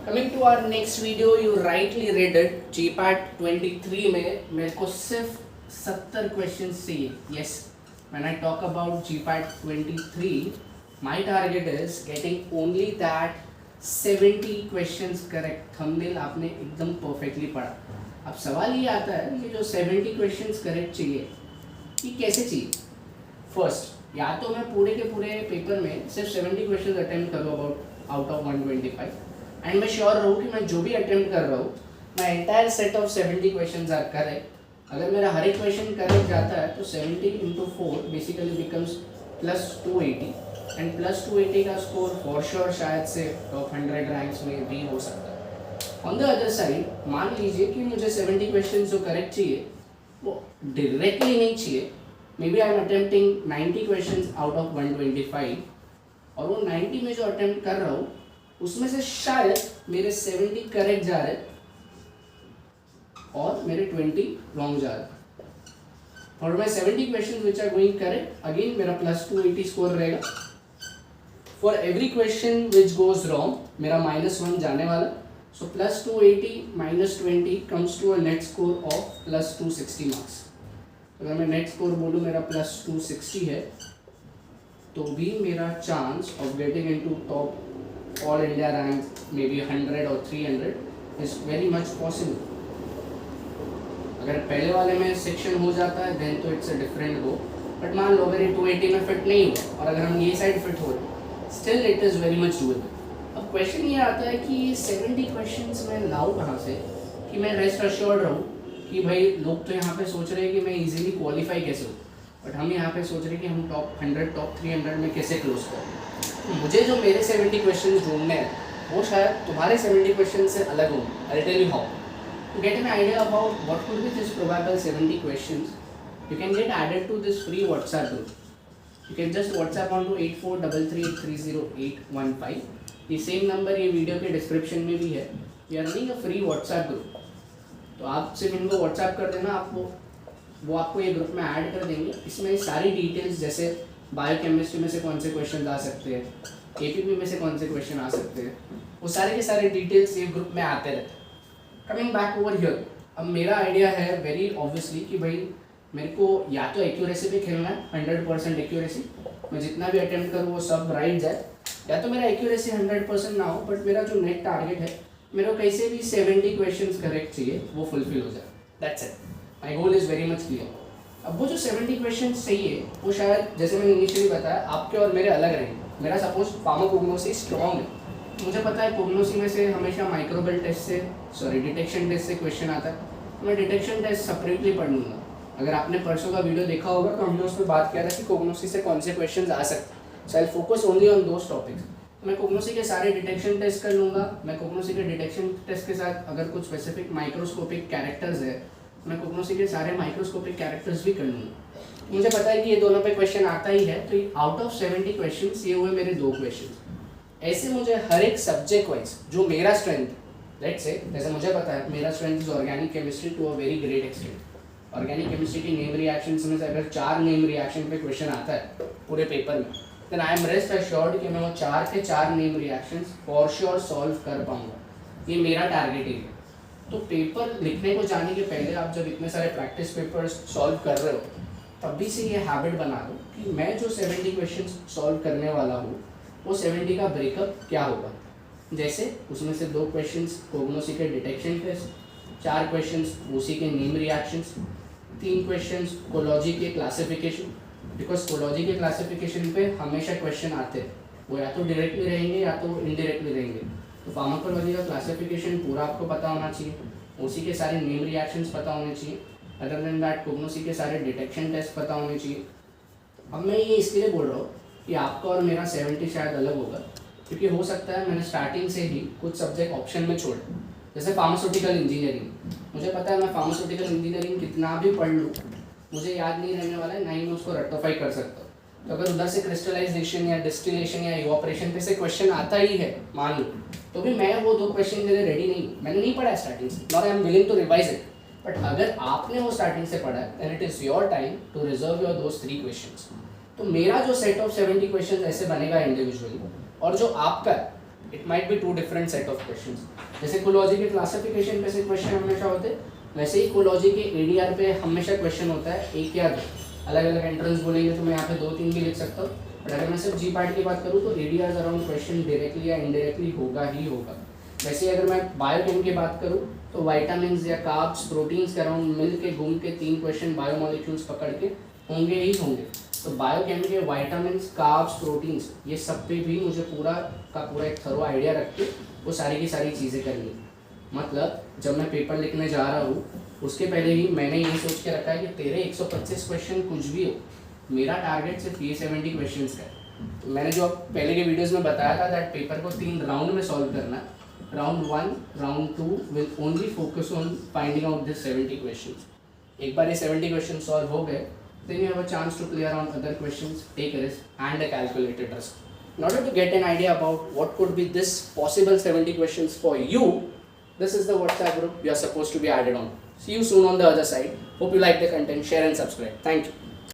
Coming to our next video, you rightly read it. GPAT 23 में मेरे को सिर्फ 70 क्वेश्चन चाहिए। Yes, when I talk about GPAT 23, my target is getting only that 70 questions correct. Thumbnail आपने एकदम perfectly पढ़ा। अब सवाल ये आता है कि जो 70 क्वेश्चंस करेक्ट चाहिए ये कैसे चाहिए। फर्स्ट, या तो मैं पूरे के पूरे पेपर में सिर्फ 70 क्वेश्चंस अटेम्प्ट करूँ अबाउट आउट ऑफ 125, एंड मैं श्योर रहूँ कि मैं जो भी अटेम्प्ट कर रहा हूँ my entire set of 70 questions are correct. अगर मेरा हर एक क्वेश्चन करेक्ट जाता है तो 70 इंटू 4 बेसिकली बिकम्स +280, एंड +280 का स्कोर फॉर श्योर शायद से टॉप 100 रैंक्स में भी हो सकता है। ऑन द अदर साइड, मान लीजिए कि मुझे 70 क्वेश्चन जो करेक्ट चाहिए वो डायरेक्टली नहीं चाहिए। Maybe I am attempting 90 question out of 125, और वो 90 में जो अटेम्प्ट कर रहा हूँ उसमें से शायद मेरे 70 करेक्ट जा रहे और मेरे 20 रॉन्ग जा रहे। For my 70 question which are going correct, again मेरा +280 स्कोर रहेगा। For every question which goes wrong मेरा -1 जाने वाला। So +280 -20 comes to a net score of +260 marks. अगर मैं नेट स्कोर बोलूँ मेरा +260 है, तो भी मेरा chance of getting into top all India rank may be 100 और 300 इज वेरी मच पॉसिबल। अगर पहले वाले में सेक्शन हो जाता है देन तो it's a different go, but मान लो अगर ये 280 में फिट नहीं हुआ और अगर हम ये साइड फिट हो रहे, still it is very much doable. अब क्वेश्चन ये आता है कि ये 70 क्वेश्चंस मैं लाऊं कहाँ से कि मैं रेस्ट अश्योर्ड रहूँ कि भाई लोग तो यहाँ पे सोच रहे हैं कि मैं इजीली क्वालिफाई कैसे हूँ, बट हम यहाँ पे सोच रहे हैं कि हम टॉप 100 टॉप 300 में कैसे क्लोज करें। तो मुझे जो मेरे 70 क्वेश्चन ढूंढने हैं वो शायद तुम्हारे 70 क्वेश्चन से अलग होंगे। I will tell you how. To get an idea about what could be this probable 70 questions, you can get added to this free WhatsApp group. You can just WhatsApp on to 8433830815. ये same number ये video के description में भी है। We are running a free WhatsApp group. तो आप सिर्फ इनको WhatsApp कर देना, आपको वो आपको ये ग्रुप में ऐड कर देंगे। इसमें सारी डिटेल्स जैसे बायोकेमिस्ट्री में से कौन से क्वेश्चन आ सकते हैं, केपीपी में से कौन से क्वेश्चन आ सकते हैं, वो सारे के सारे डिटेल्स ये ग्रुप में आते रहते हैं। कमिंग बैक ओवर हियर, अब मेरा आइडिया है वेरी ऑब्वियसली कि भाई मेरे को या तो एक्यूरेसी पे खेलना है, 100% एक्यूरेसी। मैं जितना भी अटेम्प्ट करूँ वो सब राइट जाए, या तो मेरा एक्यूरेसी 100% ना हो बट मेरा जो नेट टारगेट है मेरे को कैसे भी 70 क्वेश्चंस करेक्ट चाहिए वो फुलफिल हो जाए। That's it, my goal is very much clear. अब वो जो 70 क्वेश्चंस चाहिए वो शायद जैसे मैंने इनिशियली बताया आपके और मेरे अलग रहेंगे। मेरा सपोज फार्माकोग्नोसी स्ट्रॉन्ग है, मुझे पता है कोग्नोसी में से हमेशा माइक्रोबियल टेस्ट से डिटेक्शन टेस्ट से क्वेश्चन आता है, तो मैं डिटेक्शन टेस्ट सेपरेटली पढ़ लूँगा। अगर आपने परसों का वीडियो देखा होगा तो हमने उस पर बात किया था कि कोग्नोसी से कौन से क्वेश्चन आ सकते हैं। So I focus only on those topics. तो मैं कोग्नोसी के सारे डिटेक्शन टेस्ट कर लूँगा। मैं कोग्नोसी के डिटेक्शन टेस्ट के साथ अगर कुछ स्पेसिफिक माइक्रोस्कोपिक कैरेक्टर्स है, मैं कोग्नोसी के सारे माइक्रोस्कोपिक कैरेक्टर्स भी कर लूँगा। मुझे पता है कि ये दोनों पे क्वेश्चन आता ही है, तो आउट ऑफ 70 क्वेश्चन ये हुए मेरे 2 क्वेश्चन। ऐसे मुझे हर एक सब्जेक्ट वाइज जो मेरा स्ट्रेंथ, लेट्स से जैसे मुझे पता है मेरा strength is organic chemistry to a very great extent. Organic chemistry की नेम रिएक्शंस में से अगर 4 नेम रिएक्शन पे क्वेश्चन आता है पूरे पेपर में, then I am rest assured कि मैं वो 4 के 4 name reactions for sure solve कर पाऊंगा। ये मेरा टारगेट ही है। तो पेपर लिखने को जाने के पहले आप जब इतने सारे प्रैक्टिस पेपर्स सॉल्व कर रहे हो तभी से ये हैबिट बना लो कि मैं जो 70 क्वेश्चन सॉल्व करने वाला हूँ वो 70 का ब्रेकअप क्या होगा। जैसे उसमें से 2 क्वेश्चंस कोग्नोसी के डिटेक्शन टेस्ट, 4 क्वेश्चंस ओसी के नेम रिएक्शंस, 3 क्वेश्चंस कोलॉजी के क्लासिफिकेशन। बिकॉज कोलॉजी के क्लासिफिकेशन पे हमेशा क्वेश्चन आते हैं, वो या तो डायरेक्टली रहेंगे या तो इनडायरेक्टली रहेंगे। तो फार्माकोलॉजी का क्लासिफिकेशन पूरा आपको पता होना चाहिए, ओसी के सारे नेम रिएक्शंस पता होने चाहिए, अदर देन दैट कोग्नोसी के सारे डिटेक्शन टेस्ट पता होने चाहिए। अब मैं ये इसलिए बोल रहा हूँ कि आपका और मेरा 70 शायद अलग होगा, क्योंकि हो सकता है मैंने स्टार्टिंग से ही कुछ सब्जेक्ट ऑप्शन में छोड़े। जैसे फार्मास्यूटिकल इंजीनियरिंग, मुझे पता है मैं फार्मास्यूटिकल इंजीनियरिंग कितना भी पढ़ लूँ मुझे याद नहीं रहने वाला है, ना ही मैं उसको रेक्टिफाई कर सकता हूँ। तो अगर उधर से क्रिस्टलाइजेशन या डिस्टिलेशन या इवापोरेशन पे से क्वेश्चन आता ही है मान लो, तो भी मैं वो 2 क्वेश्चन के लिए रेडी नहीं हूँ। मैंने नहीं पढ़ा है स्टार्टिंग से, not I am willing to revise it. But अगर आपने वो स्टार्टिंग से पढ़ा है then it is your time to reserve your those 3 questions. तो मेरा जो सेट ऑफ 70 क्वेश्चन ऐसे बनेगा इंडिविजुअली, और जो आपका it might be 2 different set of questions. जैसे कोलॉजी के क्लासिफिकेशन पे से क्वेश्चन हमेशा होते हैं, वैसे ही कोलॉजी के एडीआर पे हमेशा क्वेश्चन होता है, एक या दो। अलग अलग एंट्रेंस बोलेंगे तो मैं यहाँ पे 2-3 भी लिख सकता हूँ, बट अगर मैं सिर्फ जी पार्ट की बात करूँ तो एडीआर अराउंड क्वेश्चन डायरेक्टली या इनडायरेक्टली होगा ही होगा। वैसे अगर मैं बायोकेम की बात करूँ तो वाइटामिन या कार्ब्स प्रोटीन्स के अराउंड मिल के घूम के 3 क्वेश्चन बायोमोलिक्यूल्स पकड़ के होंगे ही होंगे। तो बायोकेम के वाइटामिन कार्ब्स प्रोटीन्स ये सब पे भी मुझे पूरा का पूरा एक थरो आइडिया रख के वो सारी की सारी चीज़ें करनी। मतलब जब मैं पेपर लिखने जा रहा हूँ उसके पहले ही मैंने ये सोच के रखा है कि तेरे 125 क्वेश्चन कुछ भी हो, मेरा टारगेट सिर्फ ये 70 क्वेश्चन का है। तो मैंने जो पहले के वीडियोज़ में बताया था दैट पेपर को 3 राउंड में सॉल्व करना है। Round 1, round 2 will only focus on finding out this 70 questions. एक बार ये 70 क्वेश्चन सॉल्व हो गए, then you have a chance to play around other questions, take a risk and a calculated risk. In order to get an idea about what could be this possible 70 questions for you, this is the WhatsApp group you are supposed to be added on. See you soon on the other side. Hope you like the content, share and subscribe. Thank you.